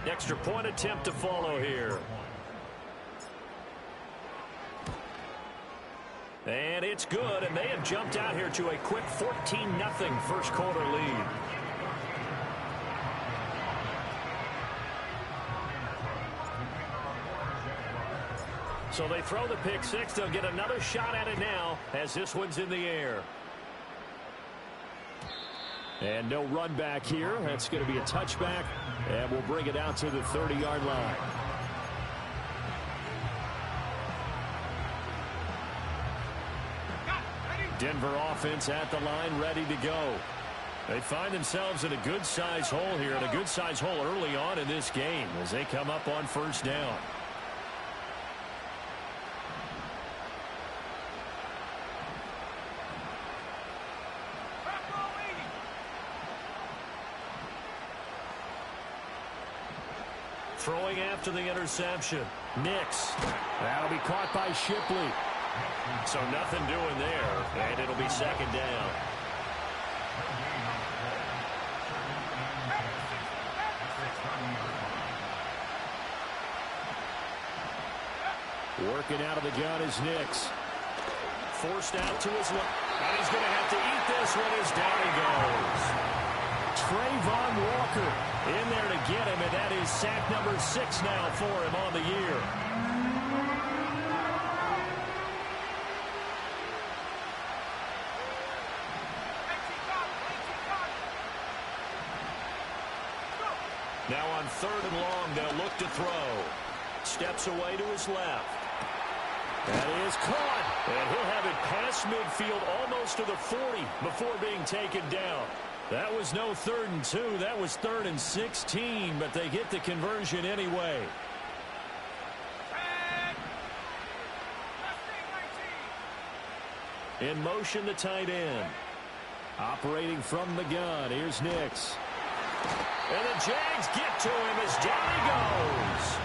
Extra point attempt to follow here. And it's good, and they have jumped out here to a quick 14-0 first quarter lead. So they throw the pick six. They'll get another shot at it now as this one's in the air. And no run back here. That's going to be a touchback, and we'll bring it out to the 30-yard line. Denver offense at the line, ready to go. They find themselves in a good-sized hole here, and a good-sized hole early on in this game as they come up on first down. Throwing after the interception. Nix. That'll be caught by Shipley. So nothing doing there, and it'll be second down. Working out of the gun is Nix. Forced out to his left. And he's going to have to eat this one as down he goes. Trayvon Walker in there to get him, and that is sack number 6 now for him on the year. Now on 3rd and long, they'll look to throw. Steps away to his left. That is caught, and he'll have it past midfield almost to the 40 before being taken down. That was no 3rd and 2. That was 3rd and 16, but they get the conversion anyway. In motion, the tight end. Operating from the gun, here's Nix. And the Jags get to him as down he goes.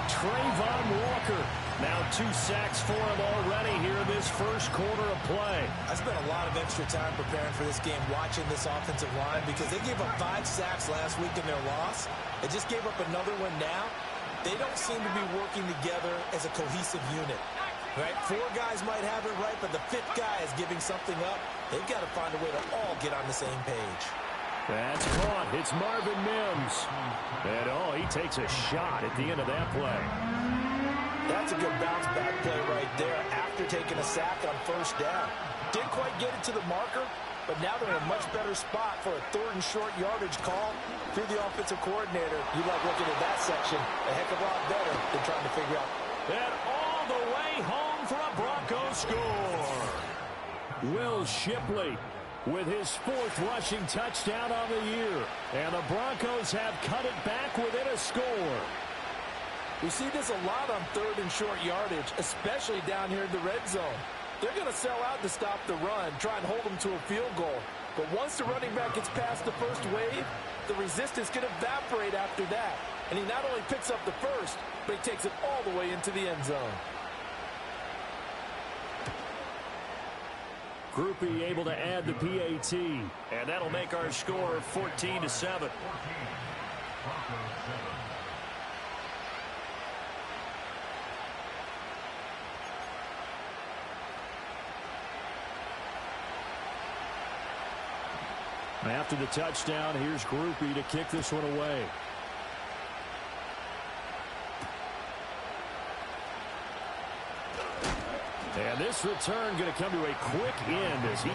Trayvon Walker. Now 2 sacks for him already here in this first quarter of play. I spent a lot of extra time preparing for this game watching this offensive line because they gave up 5 sacks last week in their loss. They just gave up another one now. They don't seem to be working together as a cohesive unit. Right? 4 guys might have it right, but the 5th guy is giving something up. They've got to find a way to all get on the same page. That's caught. It's Marvin Mims. And, he takes a shot at the end of that play. That's a good bounce-back play right there after taking a sack on first down. Didn't quite get it to the marker, but now they're in a much better spot for a 3rd and short yardage call. If you're the offensive coordinator, you like looking at that section a heck of a lot better than trying to figure out. And all the way home for a Broncos score. Will Shipley with his 4th rushing touchdown on the year. And the Broncos have cut it back within a score. We see this a lot on 3rd and short yardage, especially down here in the red zone. They're going to sell out to stop the run, try and hold them to a field goal. But once the running back gets past the first wave, the resistance can evaporate after that. And he not only picks up the first, but he takes it all the way into the end zone. Groupie able to add the PAT. And that'll make our score 14-7. After the touchdown, here's Groupie to kick this one away. And this return going to come to a quick end as he...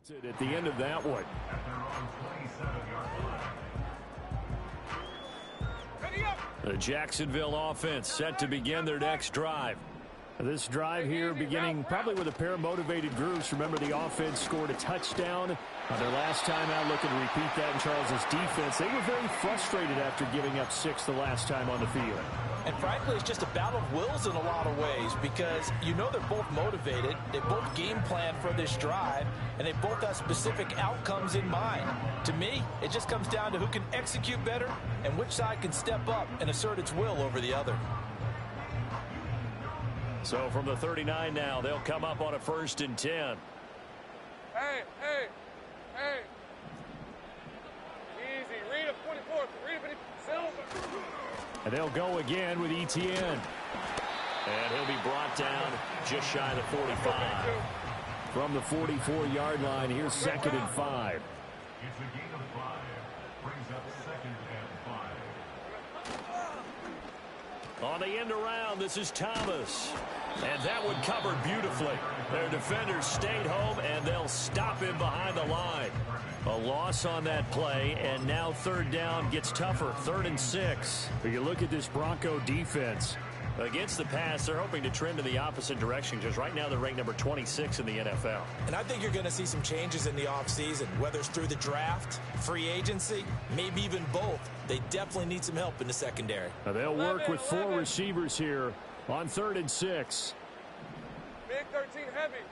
At the end of that one. The Jacksonville offense set to begin their next drive. This drive here beginning probably with a pair of motivated groups. Remember, the offense scored a touchdown on their last time out. Looking to repeat that in Charles's defense. They were very frustrated after giving up 6 the last time on the field. And frankly, it's just a battle of wills in a lot of ways because you know they're both motivated. They both game plan for this drive, and they both have specific outcomes in mind. To me, it just comes down to who can execute better and which side can step up and assert its will over the other. So from the 39 now, they'll come up on a 1st and 10. Hey. Easy. Read up 24. Read up Silver. And they'll go again with Etienne. And he'll be brought down just shy of the 45. From the 44-yard line, here's 2nd and 5. It's a gain of 5. Brings up 2nd and 5. On the end around, this is Thomas. And that one covered beautifully. Their defenders stayed home, and they'll stop him behind the line. A loss on that play, and now 3rd down gets tougher. 3rd and 6. But you look at this Bronco defense. Against the pass, they're hoping to trend in the opposite direction, because right now they're ranked number 26 in the NFL. And I think you're going to see some changes in the offseason, whether it's through the draft, free agency, maybe even both. They definitely need some help in the secondary. Now they'll work with 4 receivers here on 3rd and 6. Big 13 heavy.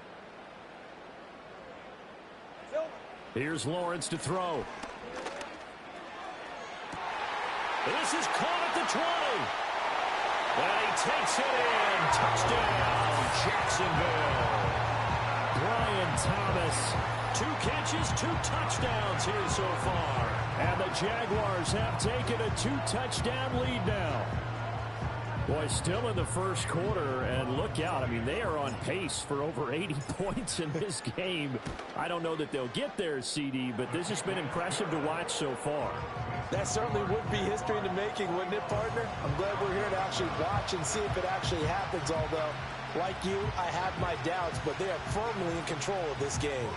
Silver. Here's Lawrence to throw. This is caught at the 20. And he takes it in. Touchdown, Jacksonville. Brian Thomas. 2 catches, 2 touchdowns here so far. And the Jaguars have taken a 2-touchdown lead now. Boy, still in the first quarter, and look out. I mean, they are on pace for over 80 points in this game. I don't know that they'll get there, CD, but this has been impressive to watch so far. That certainly would be history in the making, wouldn't it, partner? I'm glad we're here to actually watch and see if it actually happens, although, like you, I have my doubts, but they are firmly in control of this game.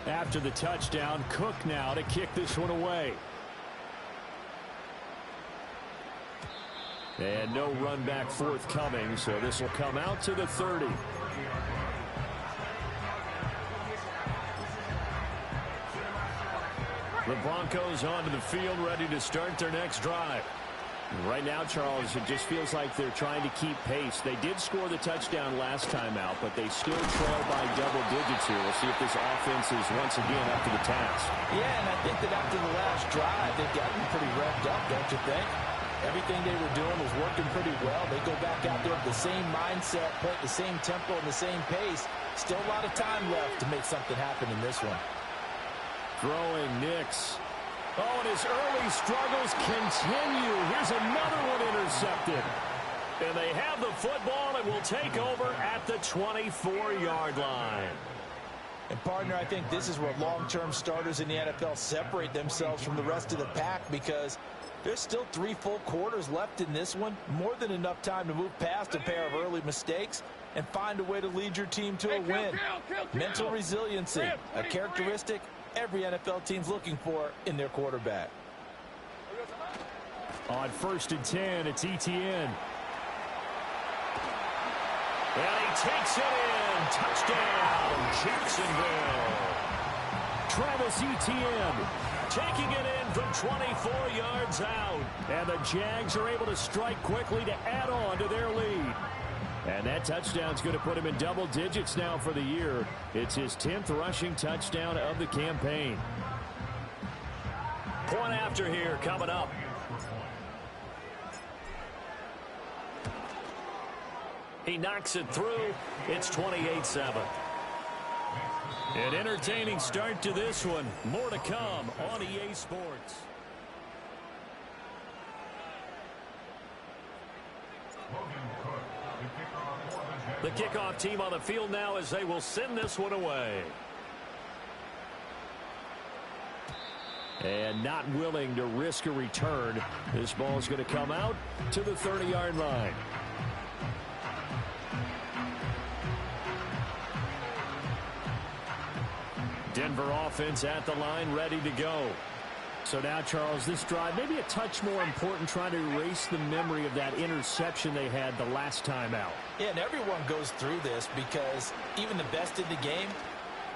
After the touchdown, Cook now to kick this one away. And no run back forthcoming, so this will come out to the 30. The Broncos onto the field, ready to start their next drive. Right now, Charles, it just feels like they're trying to keep pace. They did score the touchdown last time out, but they still trail by double digits here. We'll see if this offense is once again up to the task. Yeah, and I think that after the last drive, they've gotten pretty revved up, don't you think? Everything they were doing was working pretty well. They go back out there with the same mindset, play at the same tempo and the same pace. Still a lot of time left to make something happen in this one. Throwing Nix. Oh, and his early struggles continue. Here's another one intercepted. And they have the football and will take over at the 24-yard line. And, partner, I think this is where long-term starters in the NFL separate themselves from the rest of the pack because there's still 3 full quarters left in this one. More than enough time to move past a pair of early mistakes and find a way to lead your team to a win. Mental resiliency, a characteristic every NFL team's looking for in their quarterback. On 1st and 10, it's Etienne. And he takes it in. Touchdown, Jacksonville. Travis Etienne taking it in from 24 yards out. And the Jags are able to strike quickly to add on to their lead. And that touchdown's going to put him in double digits now for the year. It's his 10th rushing touchdown of the campaign. Point after here coming up. He knocks it through. It's 28-7. An entertaining start to this one. More to come on EA Sports. The kickoff team on the field now as they will send this one away. And not willing to risk a return. This ball is going to come out to the 30-yard line. Denver offense at the line, ready to go. So now, Charles, this drive maybe a touch more important, trying to erase the memory of that interception they had the last time out. Yeah, and everyone goes through this because even the best in the game,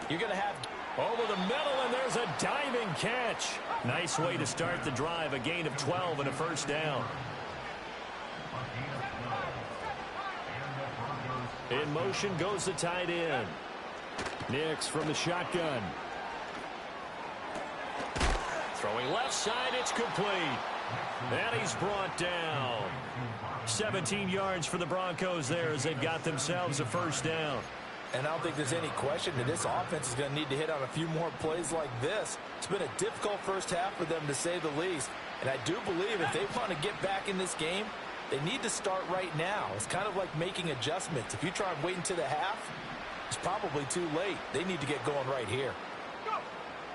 you're going to have... Over the middle, and there's a diving catch. Nice way to start the drive, a gain of 12 and a first down. In motion goes the tight end. Nix from the shotgun. Throwing left side, it's complete. And he's brought down. 17 yards for the Broncos there as they've got themselves a first down. And I don't think there's any question that this offense is going to need to hit on a few more plays like this. It's been a difficult first half for them, to say the least. And I do believe if they want to get back in this game, they need to start right now. It's kind of like making adjustments. If you try and wait until the half, it's probably too late. They need to get going right here.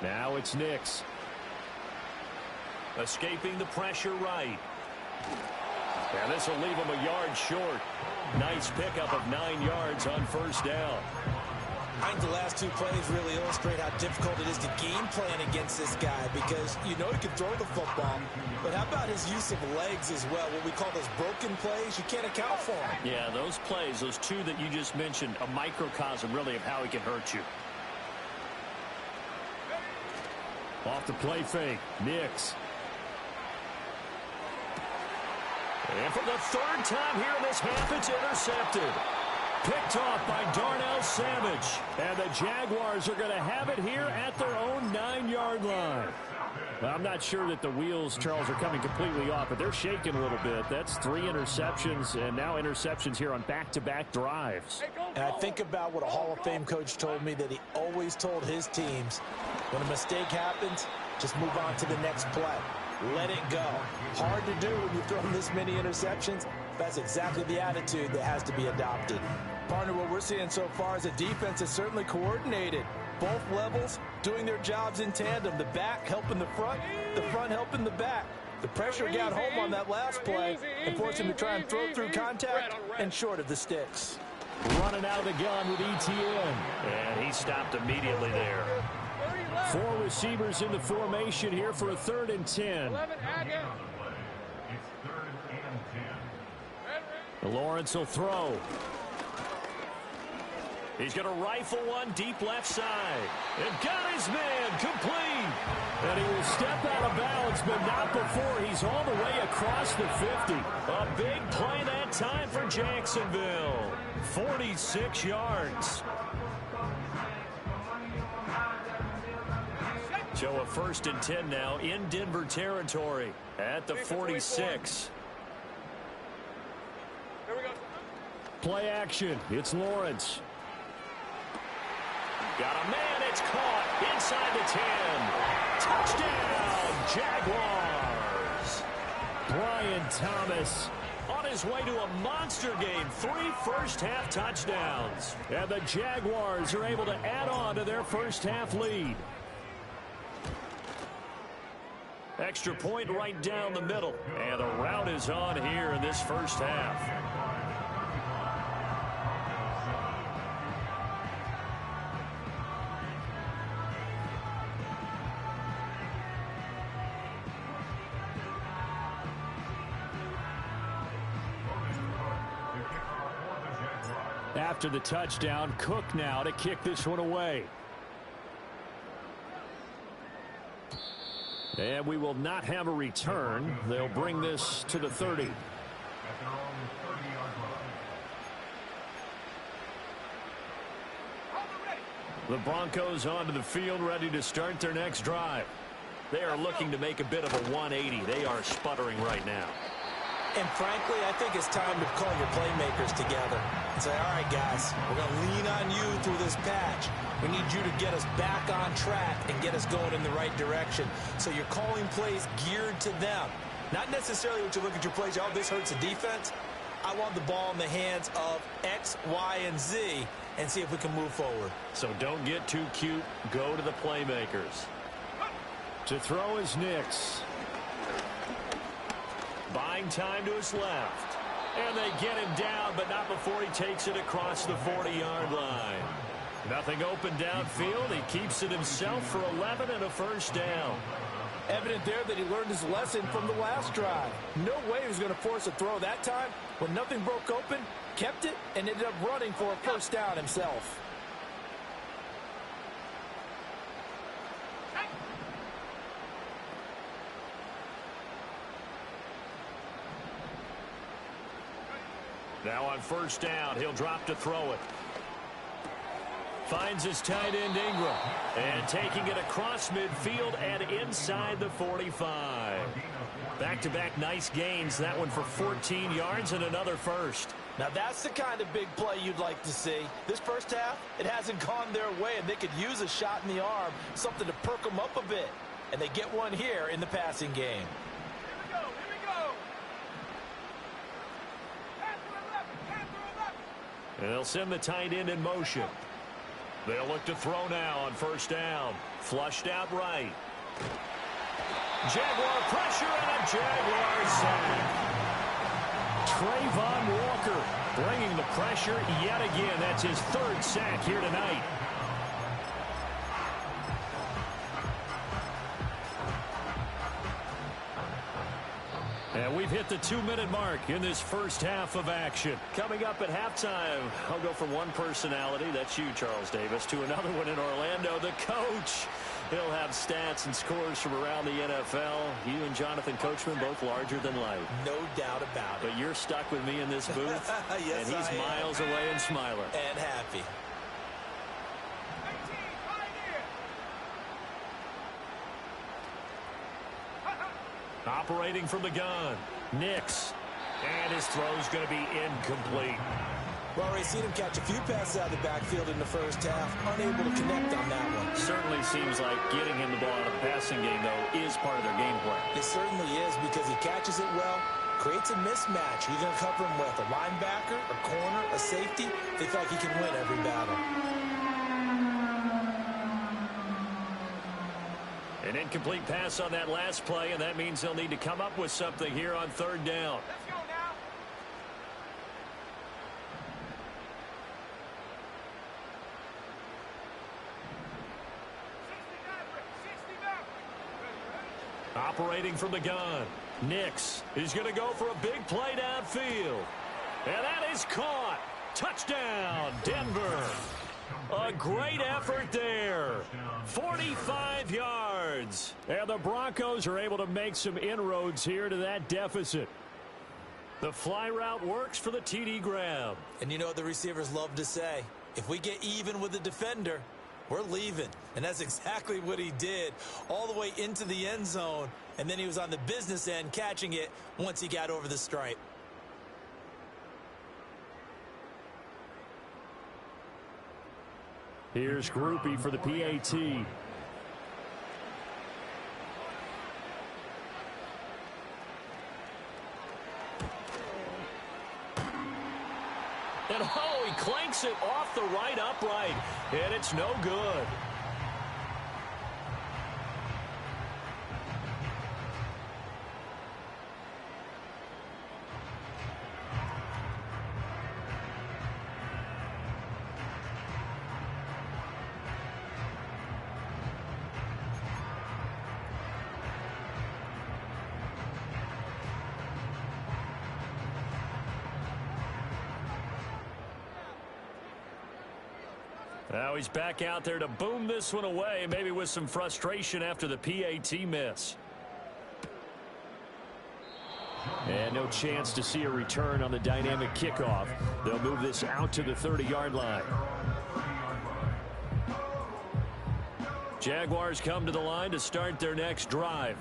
Now it's Nix. Escaping the pressure right. And this will leave him a yard short. Nice pickup of 9 yards on first down. I think the last two plays really illustrate how difficult it is to game plan against this guy, because you know he can throw the football, but how about his use of legs as well? What we call those broken plays, you can't account for them. Yeah, those plays, those two that you just mentioned, a microcosm really of how he can hurt you. Off the play fake, Nix. And for the third time here in this half, it's intercepted. Picked off by Darnell Savage. And the Jaguars are going to have it here at their own 9-yard line. Well, I'm not sure that the wheels, Charles, are coming completely off, but they're shaking a little bit. That's 3 interceptions, and now interceptions here on back-to-back drives. And I think about what a Hall of Fame coach told me, that he always told his teams, when a mistake happens, just move on to the next play. Let it go. Hard to do when you've thrown this many interceptions. That's exactly the attitude that has to be adopted. Partner, what we're seeing so far is a defense that's certainly coordinated. Both levels doing their jobs in tandem. The back helping the front helping the back. The pressure got home on that last play and forced him to try and throw through contact and short of the sticks. Running out of the gun with ETN. And he stopped immediately there. 4 receivers in the formation here for a 3rd and 10. Lawrence will throw. He's going to rifle one deep left side. And got his man complete. And he will step out of bounds, but not before he's all the way across the 50. A big play that time for Jacksonville. 46 yards. So a 1st and 10 now in Denver territory at the 46. Play action. It's Lawrence. Got a man. It's caught inside the 10. Touchdown, Jaguars. Brian Thomas on his way to a monster game. 3 first-half touchdowns. And the Jaguars are able to add on to their first-half lead. Extra point right down the middle. And the route is on here in this first half. After the touchdown, Cook now to kick this one away. And we will not have a return. They'll bring this to the 30. The Broncos onto the field, ready to start their next drive. They are looking to make a bit of a 180. They are sputtering right now. And frankly, I think it's time to call your playmakers together and say, all right, guys, we're going to lean on you through this patch. We need you to get us back on track and get us going in the right direction. So you're calling plays geared to them. Not necessarily what you look at your plays, oh, this hurts the defense. I want the ball in the hands of X, Y, and Z and see if we can move forward. So don't get too cute. Go to the playmakers. To throw is Nix. Buying time to his left. And they get him down, but not before he takes it across the 40-yard line. Nothing open downfield. He keeps it himself for 11 and a first down. Evident there that he learned his lesson from the last drive. No way he was going to force a throw that time. When nothing broke open, kept it, and ended up running for a first down himself. Now on first down, he'll drop to throw it. Finds his tight end Ingram. And taking it across midfield and inside the 45. Back-to-back nice gains. That one for 14 yards and another first. Now that's the kind of big play you'd like to see. This first half, it hasn't gone their way, and they could use a shot in the arm, something to perk them up a bit. And they get one here in the passing game. And they'll send the tight end in motion. They'll look to throw now on first down. Flushed out right. Jaguar pressure and a Jaguar sack. Trayvon Walker bringing the pressure yet again. That's his third sack here tonight. And we've hit the 2-minute mark in this first half of action. Coming up at halftime, I'll go from one personality, that's you, Charles Davis, to another one in Orlando, the coach. He'll have stats and scores from around the NFL. You and Jonathan Coachman both larger than life. No doubt about it. But you're stuck with me in this booth, yes, and he's miles away and smiling. And happy. Operating from the gun, Nix. And his throw's going to be incomplete. Well, we've seen him catch a few passes out of the backfield in the first half, unable to connect on that one. Certainly seems like getting him the ball out of the passing game, though, is part of their game plan. It certainly is, because he catches it well, creates a mismatch. You're going to cover him with a linebacker, a corner, a safety. They feel like he can win every battle. An incomplete pass on that last play, and that means they'll need to come up with something here on third down. Let's go now. Operating from the gun, Nix is going to go for a big play downfield. And that is caught. Touchdown, Denver. A great effort there. 45 yards. And the Broncos are able to make some inroads here to that deficit. The fly route works for the TD grab. And you know what the receivers love to say? If we get even with the defender, we're leaving. And that's exactly what he did, all the way into the end zone. And then he was on the business end catching it once he got over the stripe. Here's Groupie for the PAT. And oh, he clanks it off the right upright. And it's no good. Now he's back out there to boom this one away, maybe with some frustration after the PAT miss. And no chance to see a return on the dynamic kickoff. They'll move this out to the 30-yard line. Jaguars come to the line to start their next drive.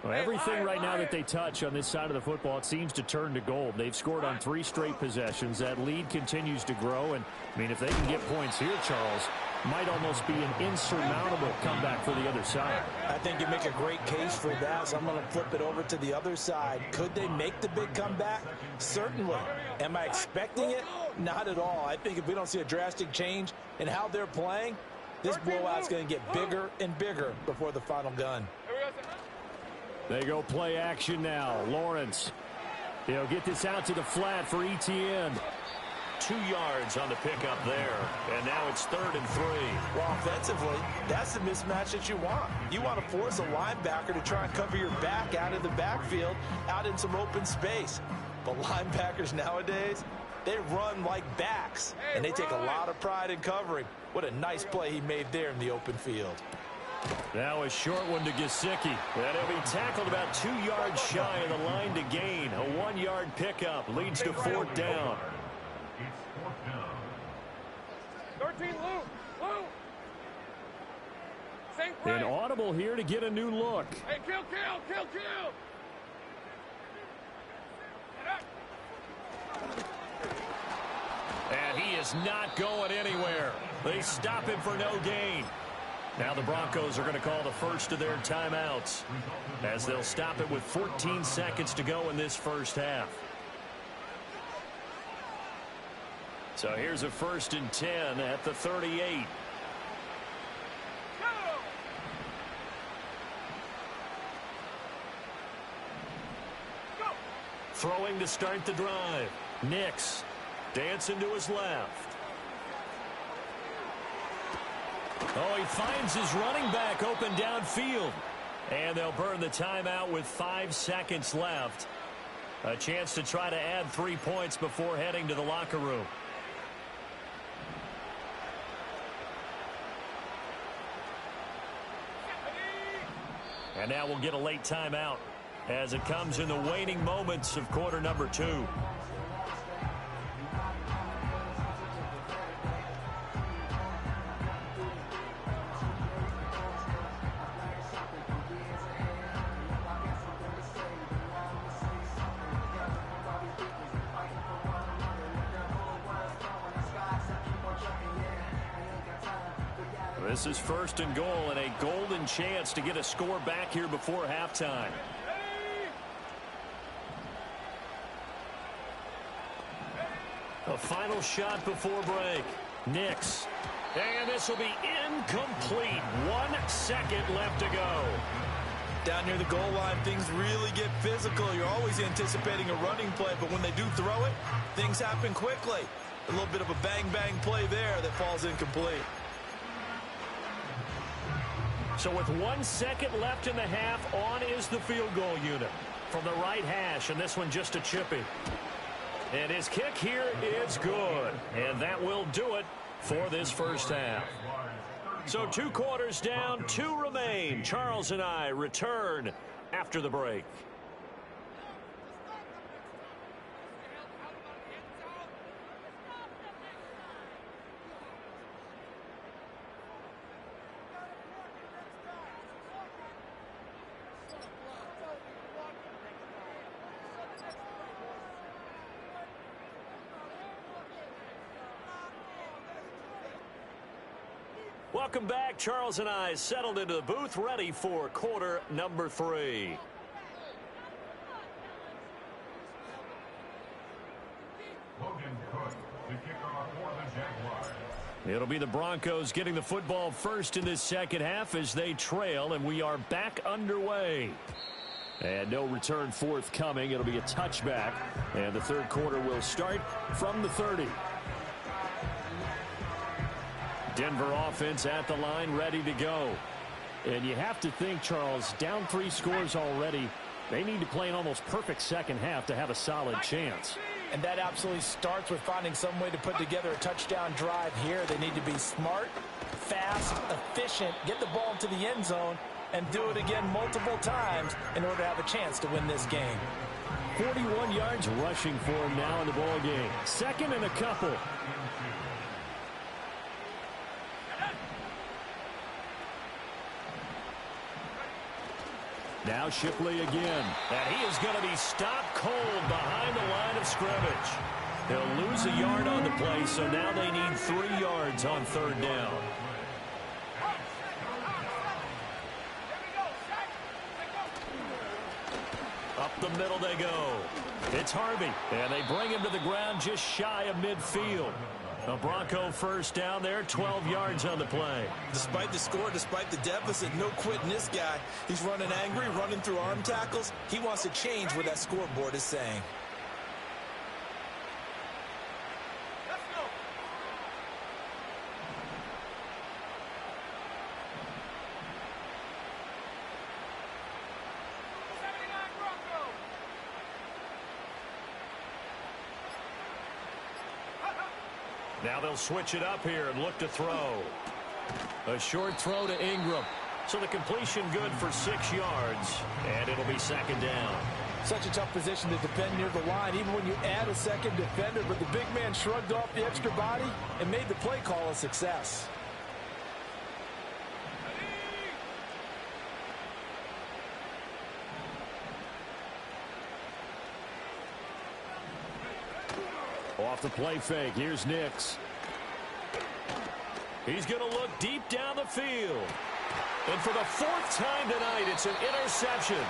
Well, everything right now that they touch on this side of the football, it seems to turn to gold. They've scored on 3 straight possessions. That lead continues to grow. And, I mean, if they can get points here, Charles, might almost be an insurmountable comeback for the other side. I think you make a great case for that, so I'm going to flip it over to the other side. Could they make the big comeback? Certainly. Am I expecting it? Not at all. I think if we don't see a drastic change in how they're playing, this blowout's going to get bigger and bigger before the final gun. They go play action now. Lawrence. He'll get this out to the flat for Etienne. 2 yards on the pickup there. And now it's 3rd and 3. Well, offensively, that's the mismatch that you want. You want to force a linebacker to try and cover your back out of the backfield, out in some open space. But linebackers nowadays, they run like backs, and they take a lot of pride in covering. What a nice play he made there in the open field. Now a short one to Gesicki. And he'll be tackled about 2 yards shy of the line to gain. A 1-yard pickup leads to 4th down. It's 4th down. 13, Lou. Same An play. audible here to get a new look. Hey, kill. And he is not going anywhere. They stop him for no gain. Now the Broncos are going to call the first of their timeouts as they'll stop it with 14 seconds to go in this first half. So here's a 1st and 10 at the 38. Throwing to start the drive. Nix dancing to his left. Oh, he finds his running back open downfield. And they'll burn the timeout with 5 seconds left. A chance to try to add 3 points before heading to the locker room. And now we'll get a late timeout as it comes in the waning moments of quarter number 2. This is 1st and goal and a golden chance to get a score back here before halftime. A final shot before break. Nix. And this will be incomplete. 1 second left to go. Down near the goal line, things really get physical. You're always anticipating a running play, but when they do throw it, things happen quickly. A little bit of a bang-bang play there that falls incomplete. So with 1 second left in the half, on is the field goal unit from the right hash, and this one just a chippy. And his kick here is good, and that will do it for this first half. So 2 quarters down, 2 remain. Charles and I return after the break. Welcome back. Charles and I settled into the booth, ready for quarter number 3. Logan Cook, the kicker for the Jaguars. It'll be the Broncos getting the football first in this second half as they trail, and we are back underway. And no return forthcoming. It'll be a touchback, and the 3rd quarter will start from the 30. Denver offense at the line, ready to go. And you have to think, Charles, down 3 scores already. They need to play an almost perfect second half to have a solid chance. And that absolutely starts with finding some way to put together a touchdown drive here. They need to be smart, fast, efficient, get the ball into the end zone, and do it again multiple times in order to have a chance to win this game. 41 yards rushing for him now in the ball game. 2nd and a couple. Now Shipley again. And he is going to be stopped cold behind the line of scrimmage. They'll lose a yard on the play, so now they need 3 yards on 3rd down. Up the middle they go. It's Harvey, and they bring him to the ground just shy of midfield. A Bronco first down there, 12 yards on the play. Despite the score, despite the deficit, no quitting this guy. He's running angry, running through arm tackles. He wants to change what that scoreboard is saying. Now they'll switch it up here and look to throw. A short throw to Ingram. So the completion good for 6 yards, and it'll be second down. Such a tough position to defend near the line, even when you add a second defender, but the big man shrugged off the extra body and made the play call a success. Off the play fake, here's Nix. He's going to look deep down the field. And for the 4th time tonight, it's an interception.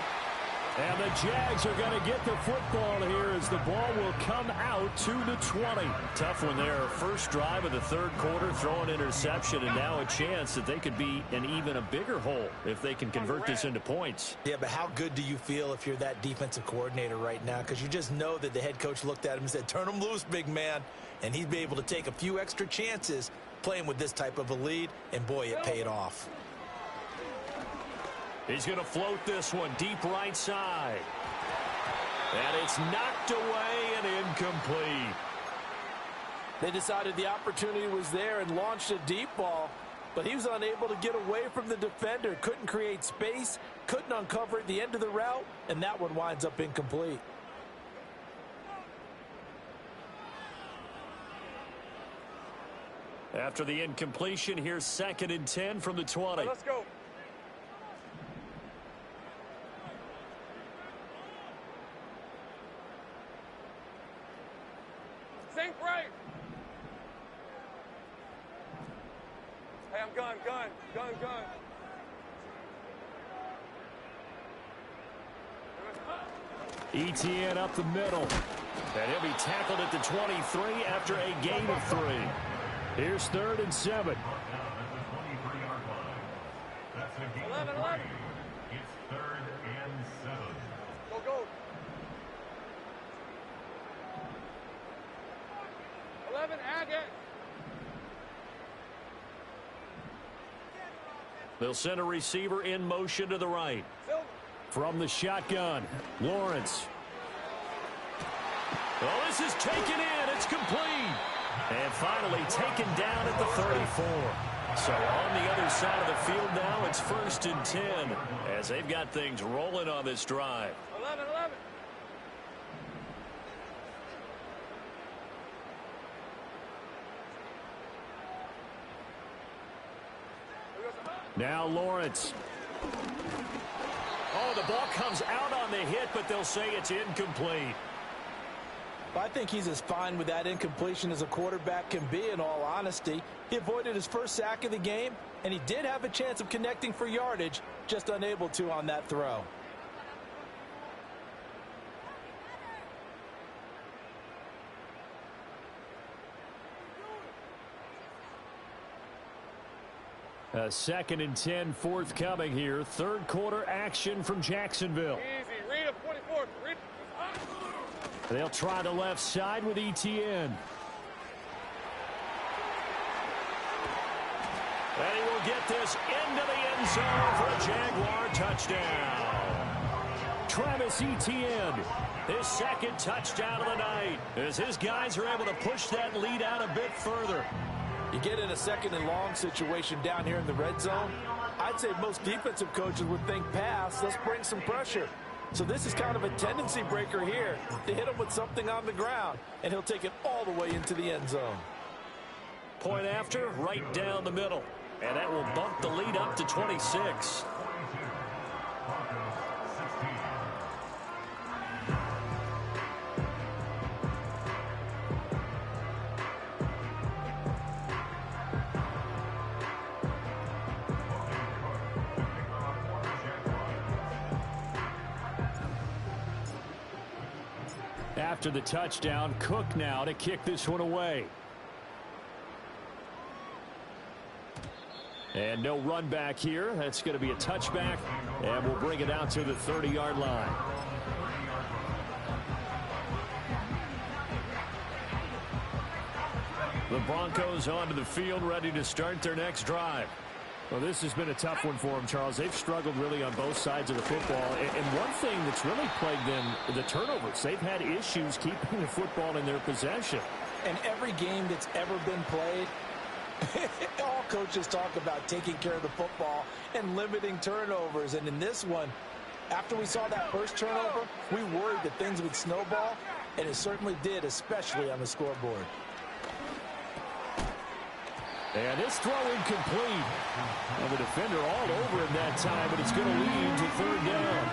And the Jags are going to get the football here as the ball will come out to the 20. Tough one there. First drive of the 3rd quarter, throw an interception, and now a chance that they could be in even a bigger hole if they can convert this into points. Yeah, but how good do you feel if you're that defensive coordinator right now? Because you just know that the head coach looked at him and said, turn him loose, big man. And he'd be able to take a few extra chances playing with this type of a lead, and boy, it paid off. He's going to float this one deep right side. And it's knocked away and incomplete. They decided the opportunity was there and launched a deep ball, but he was unable to get away from the defender. Couldn't create space, couldn't uncover at the end of the route, and that one winds up incomplete. After the incompletion, here's 2nd and 10 from the 20. Let's go. Sink right. Hey, I'm gun. ETN up the middle. And he'll be tackled at the 23 after a gain of 3. Here's 3rd and 7. 11. It's 3rd and 7. Go. 11, Agate. They'll send a receiver in motion to the right. Silver. From the shotgun, Lawrence. Oh, this is taken in. It's complete. And finally taken down at the 34. So on the other side of the field now, it's 1st and 10 as they've got things rolling on this drive. 11. Now Lawrence. Oh, the ball comes out on the hit, but they'll say it's incomplete. I think he's as fine with that incompletion as a quarterback can be, in all honesty. He avoided his first sack of the game, and he did have a chance of connecting for yardage, just unable to on that throw. A 2nd and 10 forthcoming here. 3rd quarter action from Jacksonville. Easy. Read him, 24. Read him. They'll try the left side with ETN. And he will get this into the end zone for a Jaguar touchdown. Travis Etienne. His 2nd touchdown of the night as his guys are able to push that lead out a bit further. You get in a 2nd and long situation down here in the red zone, I'd say most defensive coaches would think pass, let's bring some pressure. So this is kind of a tendency breaker here to hit him with something on the ground, and he'll take it all the way into the end zone. Point after, right down the middle. And that will bump the lead up to 26. After the touchdown, Cook now to kick this one away. And no run back here. That's going to be a touchback, and we'll bring it out to the 30-yard line. The Broncos onto the field, ready to start their next drive. Well, this has been a tough one for them, Charles. They've struggled really on both sides of the football. And one thing that's really plagued them, the turnovers. They've had issues keeping the football in their possession. And every game that's ever been played, all coaches talk about taking care of the football and limiting turnovers. And in this one, after we saw that first turnover, we worried that things would snowball, and it certainly did, especially on the scoreboard. And this throw incomplete. And the defender all over him that time, but it's going to lead to third down.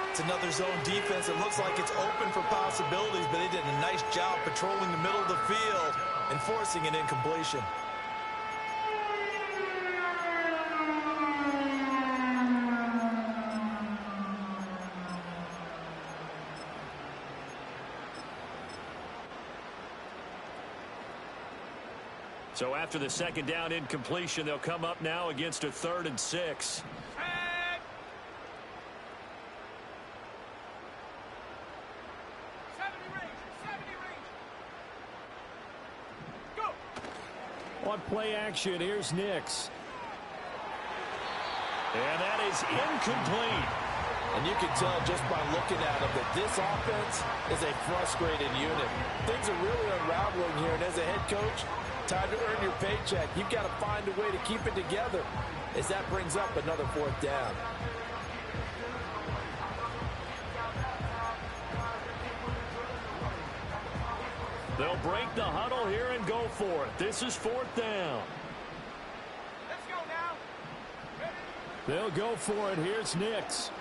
It's another zone defense. It looks like it's open for possibilities, but they did a nice job patrolling the middle of the field and forcing an incompletion. So after the second down incompletion, they'll come up now against a 3rd and 6. On play action, here's Nix. And that is incomplete. And you can tell just by looking at them that this offense is a frustrated unit. Things are really unraveling here, and as a head coach, time to earn your paycheck. You've got to find a way to keep it together as that brings up another 4th down. They'll break the huddle here and go for it. This is 4th down. Let's go now. They'll go for it. Here's Nix.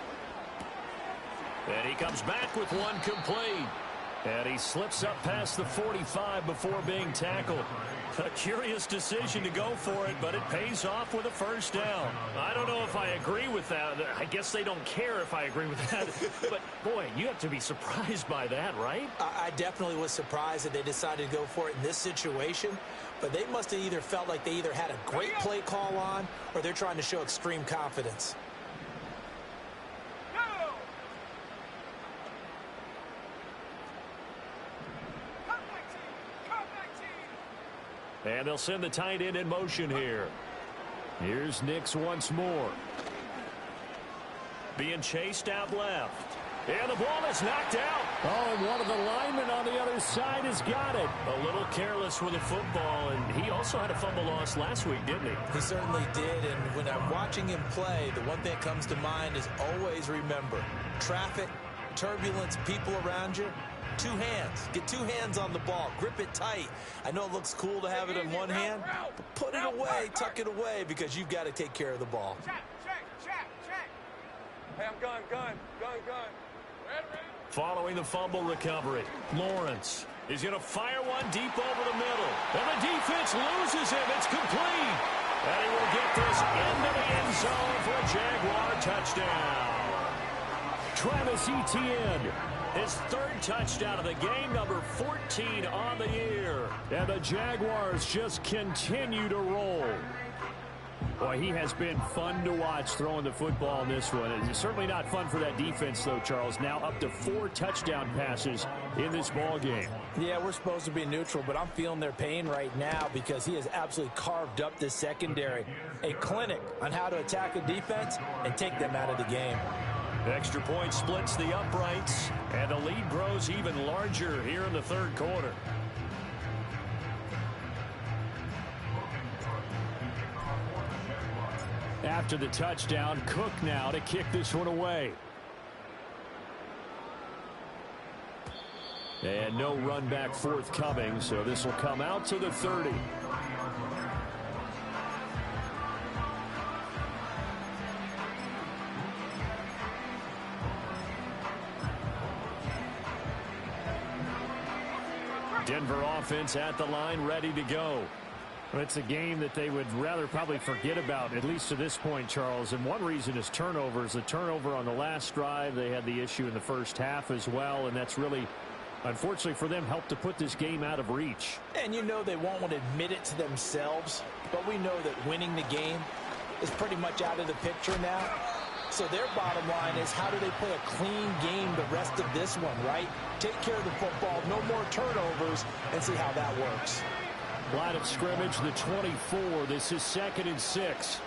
And he comes back with one complete. And he slips up past the 45 before being tackled. A curious decision to go for it, but it pays off with a first down. I don't know if I agree with that. I guess they don't care if I agree with that. But, boy, you have to be surprised by that, right? I definitely was surprised that they decided to go for it in this situation. But they must have either felt like they either had a great play call on or they're trying to show extreme confidence. And they'll send the tight end in motion here. Here's Nix once more. Being chased out left. And the ball is knocked out. Oh, and one of the linemen on the other side has got it. A little careless with the football, and he also had a fumble loss last week, didn't he? He certainly did, and when I'm watching him play, the one thing that comes to mind is always remember, traffic, turbulence, people around you, 2 hands. Get 2 hands on the ball. Grip it tight. I know it looks cool to have it in one hand, but put it away, tuck it away, because you've got to take care of the ball. Check. Hey, I'm gun. Ready. Following the fumble recovery, Lawrence is going to fire one deep over the middle. And the defense loses him. It's complete. And he will get this into the end zone for a Jaguar touchdown. Travis Etienne, his 3rd touchdown of the game, number 14 on the year. And the Jaguars just continue to roll. Boy, he has been fun to watch throwing the football in this one. It's certainly not fun for that defense, though, Charles. Now up to 4 touchdown passes in this ball game. Yeah, we're supposed to be neutral, but I'm feeling their pain right now because he has absolutely carved up this secondary. A clinic on how to attack a defense and take them out of the game. Extra point splits the uprights, and the lead grows even larger here in the 3rd quarter. After the touchdown, Cook now to kick this one away. And no run back forthcoming, so this will come out to the 30. Denver offense at the line, ready to go. It's a game that they would rather probably forget about, at least to this point, Charles. And one reason is turnovers. The turnover on the last drive, they had the issue in the first half as well, and that's really, unfortunately for them, helped to put this game out of reach. And you know they won't want to admit it to themselves, but we know that winning the game is pretty much out of the picture now. So their bottom line is, how do they play a clean game the rest of this one, right? Take care of the football, no more turnovers, and see how that works. Line of scrimmage, the 24. This is 2nd and 6.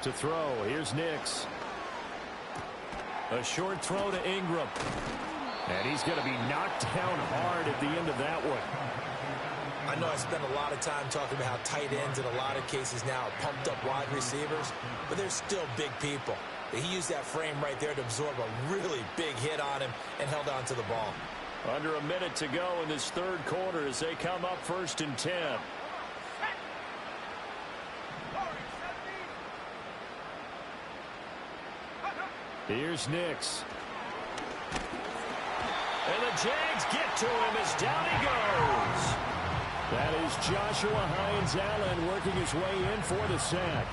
To throw, here's Nix. A short throw to Ingram. And he's going to be knocked down hard at the end of that one. I know I spend a lot of time talking about how tight ends in a lot of cases now are pumped up wide receivers, but they're still big people. He used that frame right there to absorb a really big hit on him and held on to the ball. Under a minute to go in this third quarter as they come up 1st and 10. Here's Nix. And the Jags get to him as down he goes. That is Joshua Hines-Allen working his way in for the sack.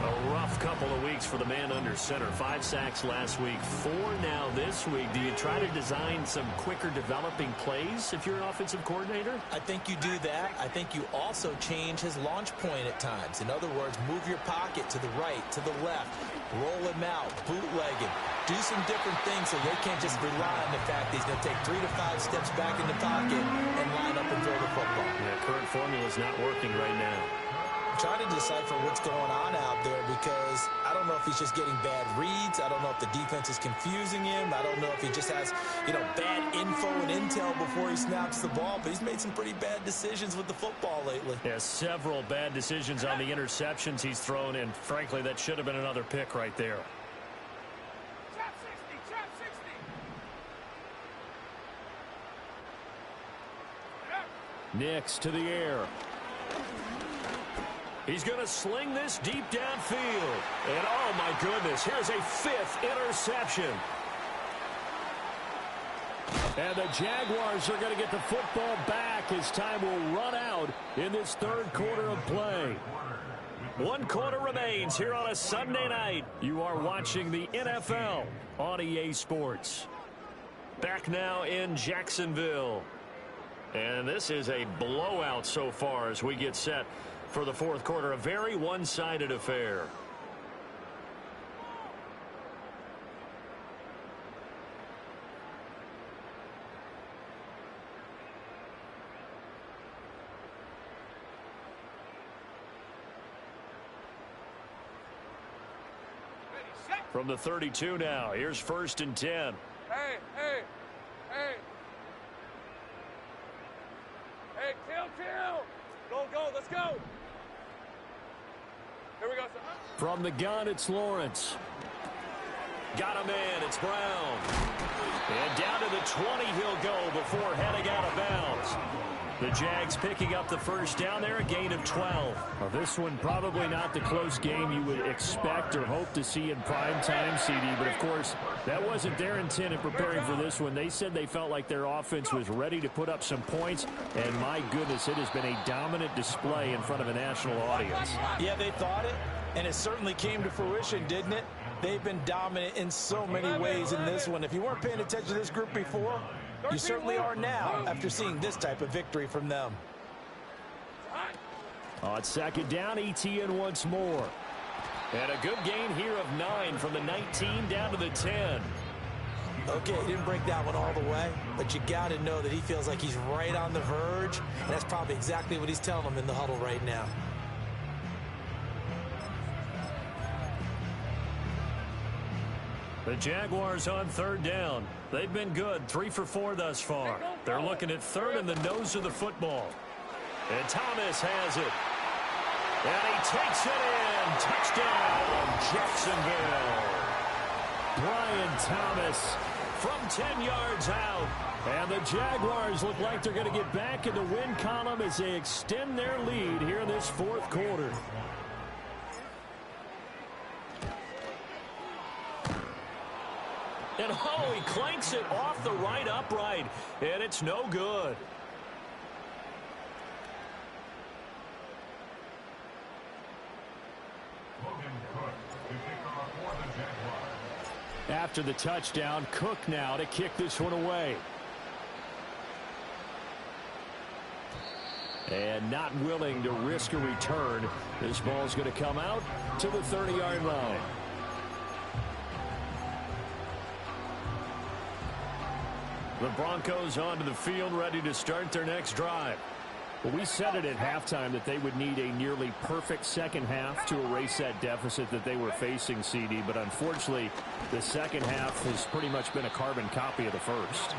A rough couple of weeks for the man under center. 5 sacks last week, 4 now this week. Do you try to design some quicker developing plays if you're an offensive coordinator? I think you do that. I think you also change his launch point at times. In other words, move your pocket to the right, to the left, roll him out, bootleg him. Do some different things so they can't just rely on the fact that he's going to take 3 to 5 steps back in the pocket and line up and throw the football. Yeah, current formula is not working right now. I'm trying to decipher what's going on out there because I don't know if he's just getting bad reads. I don't know if the defense is confusing him. I don't know if he just has, bad info and intel before he snaps the ball. But he's made some pretty bad decisions with the football lately. Yeah, several bad decisions on the interceptions he's thrown in. Frankly, that should have been another pick right there. Trap 60, trap 60. Nix to the air. He's going to sling this deep downfield. And, oh, my goodness, here's a 5th interception. And the Jaguars are going to get the football back as time will run out in this third quarter of play. 1 quarter remains here on a Sunday night. You are watching the NFL on EA Sports. Back now in Jacksonville. And this is a blowout so far as we get set for the fourth quarter. A very one-sided affair. From the 32 now, here's 1st and 10. Hey, hey, hey. Hey, kill. Go, let's go. Here we go, sir. From the gun, it's Lawrence. Got a man, it's Brown. And down to the 20 he'll go before heading out of bounds. The Jags picking up the first down there, a gain of 12. Well, this one probably not the close game you would expect or hope to see in prime time, CD. But, of course, that wasn't their intent in preparing for this one. They said they felt like their offense was ready to put up some points. And, my goodness, it has been a dominant display in front of a national audience. Yeah, they thought it, and it certainly came to fruition, didn't it? They've been dominant in so many ways in this one. If you weren't paying attention to this group before, you certainly are now after seeing this type of victory from them. On 2nd down, ETN once more. And a good gain here of 9 from the 19 down to the 10. Okay, he didn't break that one all the way, but you got to know that he feels like he's right on the verge, and that's probably exactly what he's telling them in the huddle right now. The Jaguars on 3rd down. They've been good, 3 for 4 thus far. They're looking at 3rd in the nose of the football. And Thomas has it. And he takes it in. Touchdown, Jacksonville. Brian Thomas from 10 yards out. And the Jaguars look like they're going to get back in the win column as they extend their lead here in this 4th quarter. And, oh, he clanks it off the right upright, and it's no good. After the touchdown, Cook now to kick this one away. And not willing to risk a return. This ball's going to come out to the 30-yard line. The Broncos onto the field, ready to start their next drive. Well, we said it at halftime that they would need a nearly perfect second half to erase that deficit that they were facing, CD. But unfortunately, the second half has pretty much been a carbon copy of the first.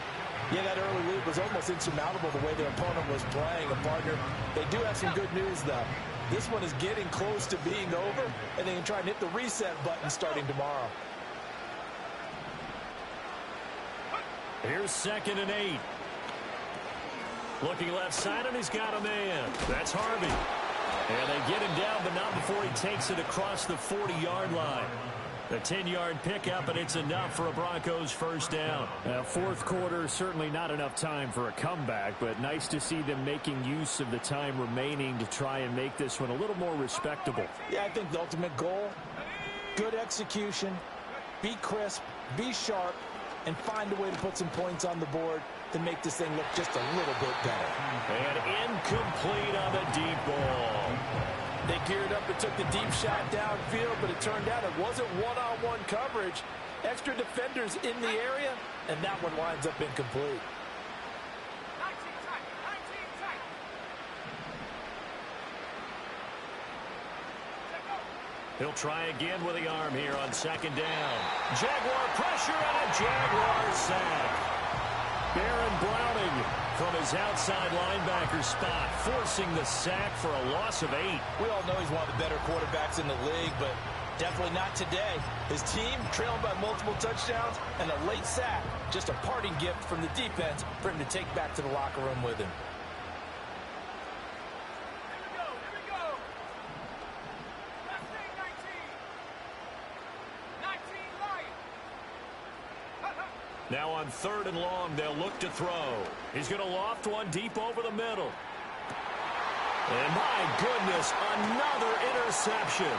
Yeah, that early lead was almost insurmountable the way their opponent was playing. And, partner, they do have some good news, though. This one is getting close to being over, and they can try and hit the reset button starting tomorrow. Here's 2nd and 8. Looking left side, and he's got a man. That's Harvey. And they get him down, but not before he takes it across the 40-yard line. A 10-yard pickup, and it's enough for a Broncos first down. Fourth quarter, certainly not enough time for a comeback, but nice to see them making use of the time remaining to try and make this one a little more respectable. Yeah, I think the ultimate goal, good execution, be crisp, be sharp, and find a way to put some points on the board to make this thing look just a little bit better. And incomplete on the deep ball. They geared up and took the deep shot downfield, but it turned out it wasn't one-on-one coverage. Extra defenders in the area, and that one winds up incomplete. He'll try again with the arm here on 2nd down. Jaguar pressure and a Jaguar sack. Baron Browning from his outside linebacker spot, forcing the sack for a loss of 8. We all know he's one of the better quarterbacks in the league, but definitely not today. His team trailing by multiple touchdowns and a late sack. Just a parting gift from the defense for him to take back to the locker room with him. Now on 3rd and long, they'll look to throw. He's going to loft one deep over the middle. And my goodness, another interception.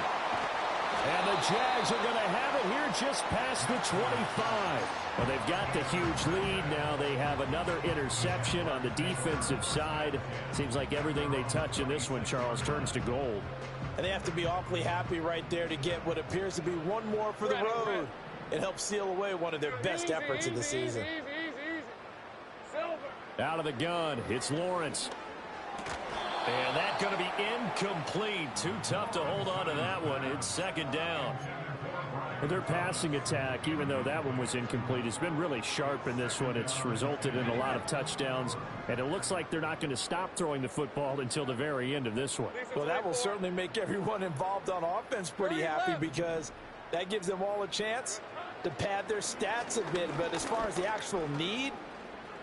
And the Jags are going to have it here just past the 25. Well, they've got the huge lead. Now they have another interception on the defensive side. Seems like everything they touch in this one, Charles, turns to gold. And they have to be awfully happy right there to get what appears to be one more for the road. It helps seal away one of their best efforts of the season. Out of the gun, it's Lawrence. And that's going to be incomplete. Too tough to hold on to that one. It's 2nd down. And their passing attack, even though that one was incomplete, has been really sharp in this one. It's resulted in a lot of touchdowns, and it looks like they're not going to stop throwing the football until the very end of this one. Well, that will certainly make everyone involved on offense pretty happy, because that gives them all a chance to pad their stats a bit. But as far as the actual need,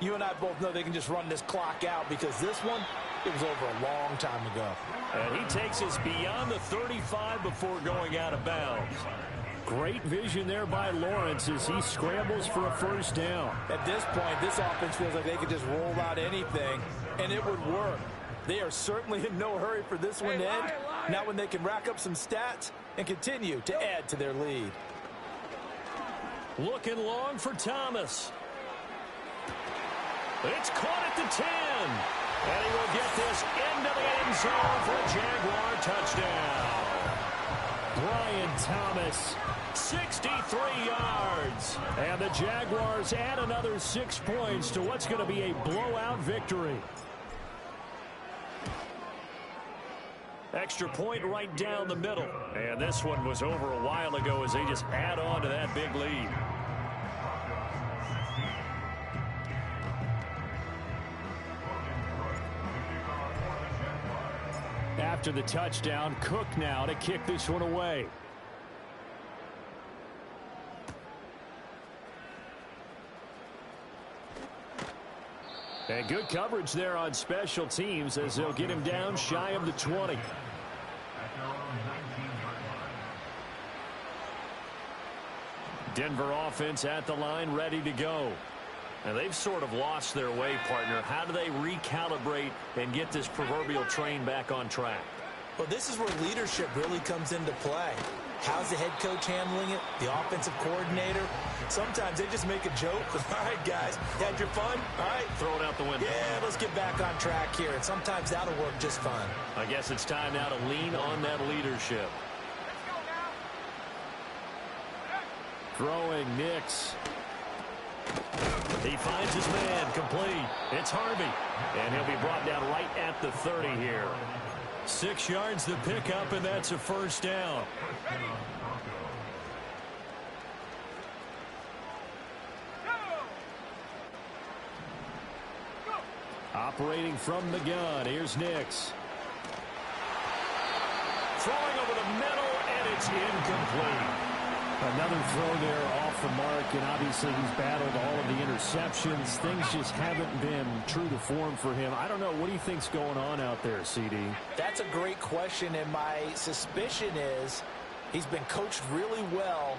you and I both know they can just run this clock out, because this one, it was over a long time ago. And he takes us beyond the 35 before going out of bounds. Great vision there by Lawrence as he scrambles for a first down. At this point, this offense feels like they could just roll out anything, and it would work. They are certainly in no hurry for this one to end. Not when they can rack up some stats and continue to add to their lead. Looking long for Thomas. It's caught at the 10. And he will get this into the end zone for a Jaguar touchdown. Brian Thomas, 63 yards. And the Jaguars add another 6 points to what's going to be a blowout victory. Extra point right down the middle. And this one was over a while ago as they just add on to that big lead. After the touchdown, Cook now to kick this one away. And good coverage there on special teams as they'll get him down shy of the 20. Denver offense at the line, ready to go. And they've sort of lost their way, partner. How do they recalibrate and get this proverbial train back on track? Well, this is where leadership really comes into play. How's the head coach handling it? The offensive coordinator? Sometimes they just make a joke. All right, guys, you had your fun? All right. Throw it out the window. Yeah, let's get back on track here. And sometimes that'll work just fine. I guess it's time now to lean on that leadership. Throwing Nix. He finds his man, complete. It's Harvey, and he'll be brought down right at the 30 here. 6 yards to pick up, and that's a first down. Operating from the gun, here's Nix. Throwing over the middle, and it's incomplete. Another throw there off the mark, and obviously he's battled all of the interceptions. Things just haven't been true to form for him. I don't know. What do you think's going on out there, CD? That's a great question, and my suspicion is he's been coached really well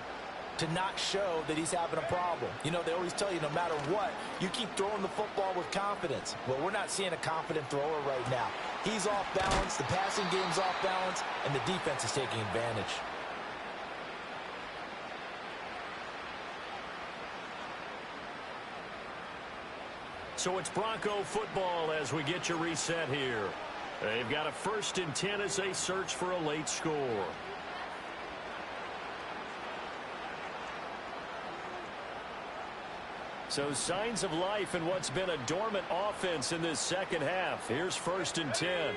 to not show that he's having a problem. You know, they always tell you no matter what, you keep throwing the football with confidence. Well, we're not seeing a confident thrower right now. He's off balance, the passing game's off balance, and the defense is taking advantage. So it's Bronco football as we get you reset here. They've got a 1st and 10 as they search for a late score. So signs of life in what's been a dormant offense in this second half. Here's 1st and 10.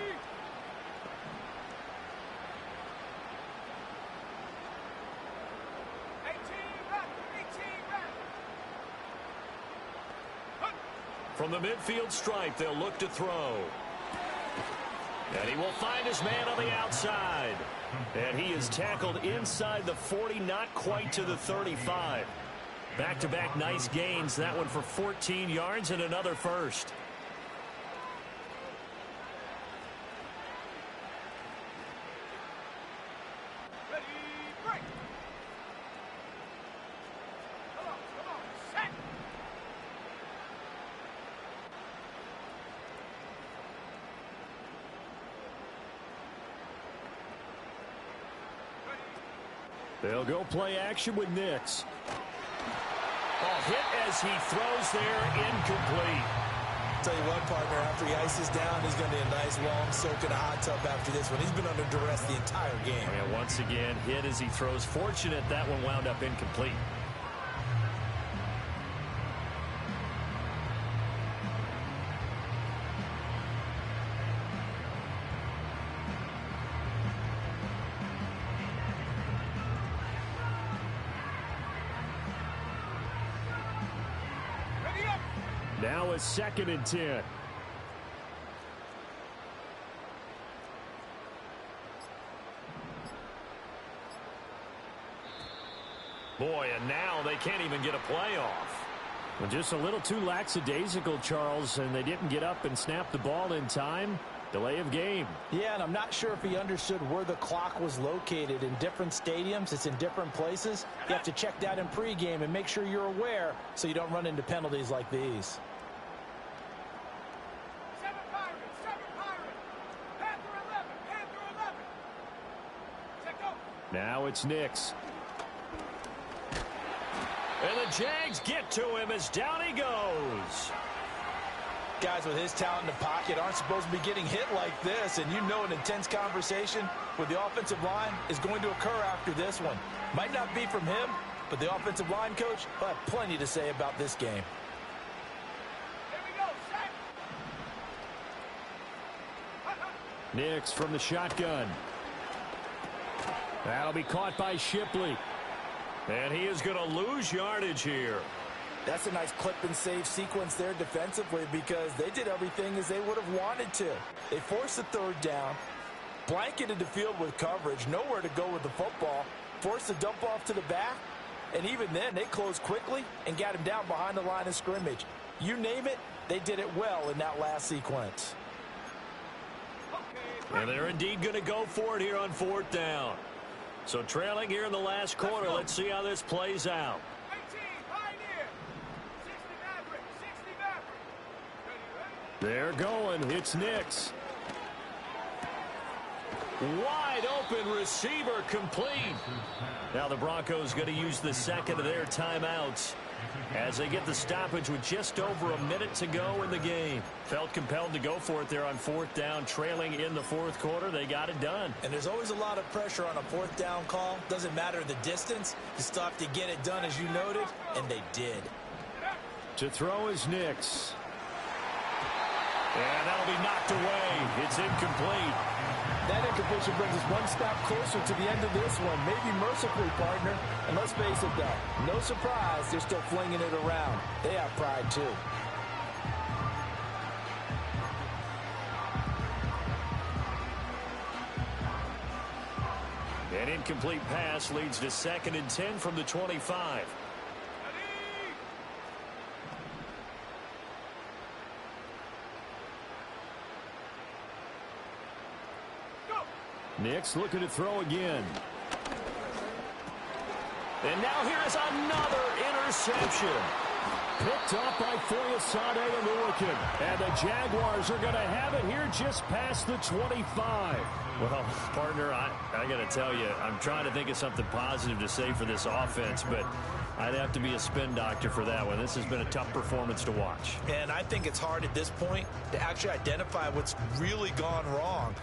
From the midfield stripe, they'll look to throw. And he will find his man on the outside. And he is tackled inside the 40, not quite to the 35. Back-to-back nice gains. That one for 14 yards and another first. Ready, break. Come on, set. They'll go play action with Nix. Hit as he throws there, incomplete. Tell you what, partner, after he ices down, he's going to need a nice long soak in a hot tub after this one. He's been under duress the entire game. And once again, hit as he throws. Fortunate that one wound up incomplete. Now a 2nd and 10. Boy, and now they can't even get a play off. Well, just a little too lackadaisical, Charles, and they didn't get up and snap the ball in time. Delay of game. Yeah, and I'm not sure if he understood where the clock was located. In different stadiums, it's in different places. You have to check that in pregame and make sure you're aware so you don't run into penalties like these. 7 Pirates. Panther 11. Check go. Now it's Nix. And the Jags get to him as down he goes. Guys with his talent in the pocket aren't supposed to be getting hit like this, and you know an intense conversation with the offensive line is going to occur after this one. Might not be from him, but the offensive line coach will have plenty to say about this game. Here we go, set. Nix from the shotgun. That'll be caught by Shipley. And he is going to lose yardage here. That's a nice clip and save sequence there defensively because they did everything as they would have wanted to. They forced the 3rd down, blanketed the field with coverage, nowhere to go with the football, forced the dump off to the back, and even then they closed quickly and got him down behind the line of scrimmage. You name it, they did it well in that last sequence. And they're indeed going to go for it here on 4th down. So trailing here in the last quarter, let's see how this plays out. 18, Pioneer. 60 Maverick. They're going. It's Nix. Wide open receiver complete. Now the Broncos going to use the 2nd of their timeouts as they get the stoppage with just over a minute to go in the game. Felt compelled to go for it there on 4th down, trailing in the 4th quarter. They got it done. And there's always a lot of pressure on a 4th down call. Doesn't matter the distance. You still have to get it done, as you noted, and they did. To throw is Nix. And that'll be knocked away. It's incomplete. That incompletion brings us one step closer to the end of this one. Maybe mercifully, partner. And let's face it, though, no surprise, they're still flinging it around. They have pride, too. An incomplete pass leads to 2nd and 10 from the 25. Nix looking to throw again. And now here's another interception. Picked up by Foyesade and Lurkin. And the Jaguars are going to have it here just past the 25. Well, partner, I got to tell you, I'm trying to think of something positive to say for this offense, but I'd have to be a spin doctor for that one. This has been a tough performance to watch. And I think it's hard at this point to actually identify what's really gone wrong.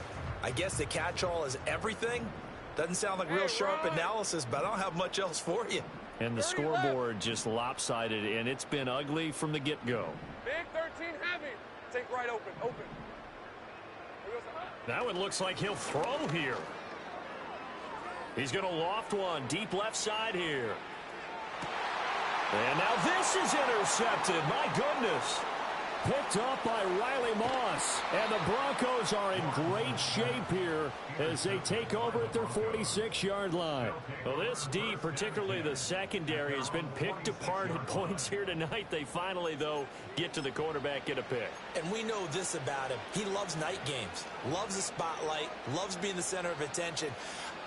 I guess the catch-all is everything. Doesn't sound like real sharp analysis, but I don't have much else for you. And the scoreboard just lopsided, and it's been ugly from the get-go. Big 13 heavy. Take right open. Open. That one looks like he'll throw here. He's going to loft one deep left side here. And now this is intercepted. My goodness. Picked up by Riley Moss. And the Broncos are in great shape here as they take over at their 46-yard line. Well, this D, particularly the secondary, has been picked apart at points here tonight. They finally, though, get to the quarterback, get a pick. And we know this about him. He loves night games, loves the spotlight, loves being the center of attention.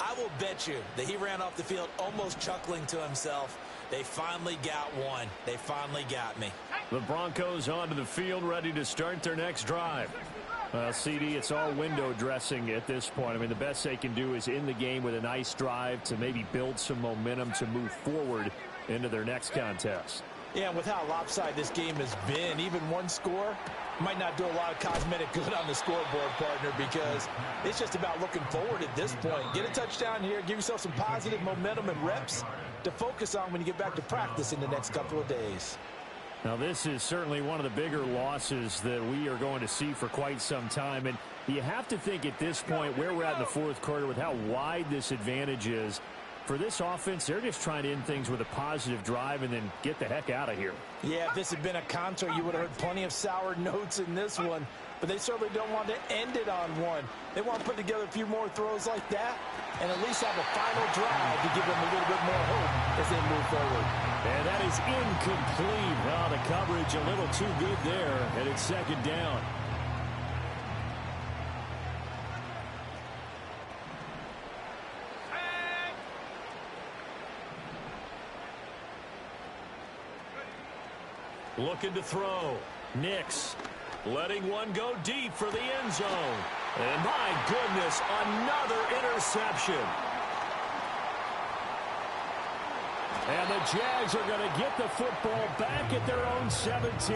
I will bet you that he ran off the field almost chuckling to himself. They finally got one. They finally got me. The Broncos onto the field, ready to start their next drive. Well, CD, it's all window dressing at this point. I mean, the best they can do is in the game with a nice drive to maybe build some momentum to move forward into their next contest. Yeah, and with how lopsided this game has been, even one score might not do a lot of cosmetic good on the scoreboard, partner, because it's just about looking forward at this point. Get a touchdown here, give yourself some positive momentum and reps to focus on when you get back to practice in the next couple of days. Now, this is certainly one of the bigger losses that we are going to see for quite some time. And you have to think at this point where we're at in the fourth quarter with how wide this advantage is. For this offense, they're just trying to end things with a positive drive and then get the heck out of here. Yeah, if this had been a concert, you would have heard plenty of sour notes in this one. But they certainly don't want to end it on one. They want to put together a few more throws like that and at least have a final drive to give them a little bit more hope as they move forward. And that is incomplete. Well, the coverage a little too good there, and it's 2nd down. Looking to throw. Nix letting one go deep for the end zone. And my goodness, another interception. And the Jags are going to get the football back at their own 17.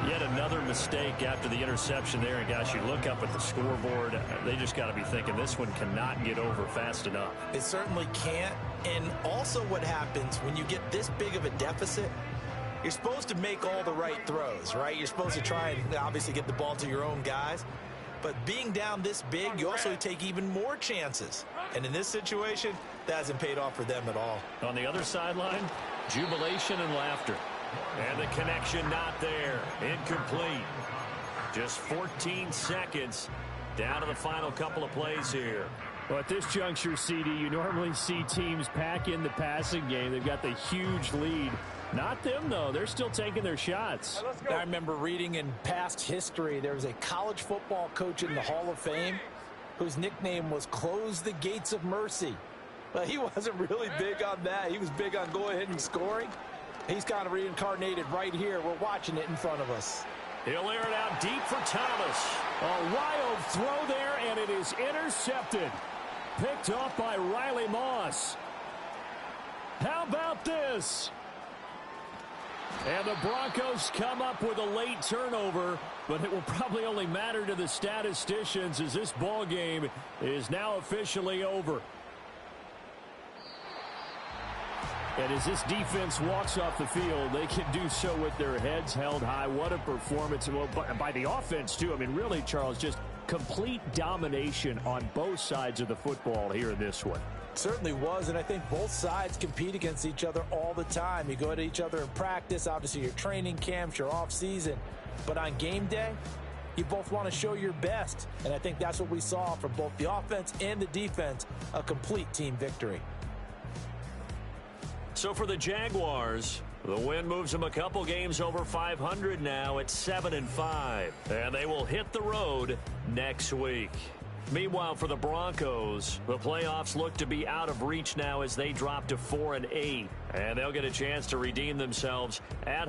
Yet another mistake after the interception there. And gosh, you look up at the scoreboard, they just got to be thinking this one cannot get over fast enough. It certainly can't. And also what happens when you get this big of a deficit, you're supposed to make all the right throws, right? You're supposed to try and obviously get the ball to your own guys. But being down this big, you also take even more chances. And in this situation, that hasn't paid off for them at all. On the other sideline, jubilation and laughter. And the connection not there. Incomplete. Just 14 seconds down to the final couple of plays here. Well, at this juncture, CD, you normally see teams pack in the passing game. They've got the huge lead. Not them, though. They're still taking their shots. I remember reading in past history, there was a college football coach in the Hall of Fame whose nickname was Close the Gates of Mercy. But he wasn't really big on that. He was big on go ahead and scoring. He's kind of reincarnated right here. We're watching it in front of us. He'll air it out deep for Thomas. A wild throw there, and it is intercepted. Picked off by Riley Moss. How about this? And the Broncos come up with a late turnover, but it will probably only matter to the statisticians as this ball game is now officially over. And as this defense walks off the field, they can do so with their heads held high. What a performance. Well, by the offense, too. I mean, really, Charles, just complete domination on both sides of the football here in this one. Certainly was, and I think both sides compete against each other all the time. You go at each other in practice, obviously your training camps, your off-season. But on game day, you both want to show your best. And I think that's what we saw from both the offense and the defense, a complete team victory. So for the Jaguars, the win moves them a couple games over 500 now at 7-5. And they will hit the road next week. Meanwhile, for the Broncos, the playoffs look to be out of reach now as they drop to 4-8. And they'll get a chance to redeem themselves at home.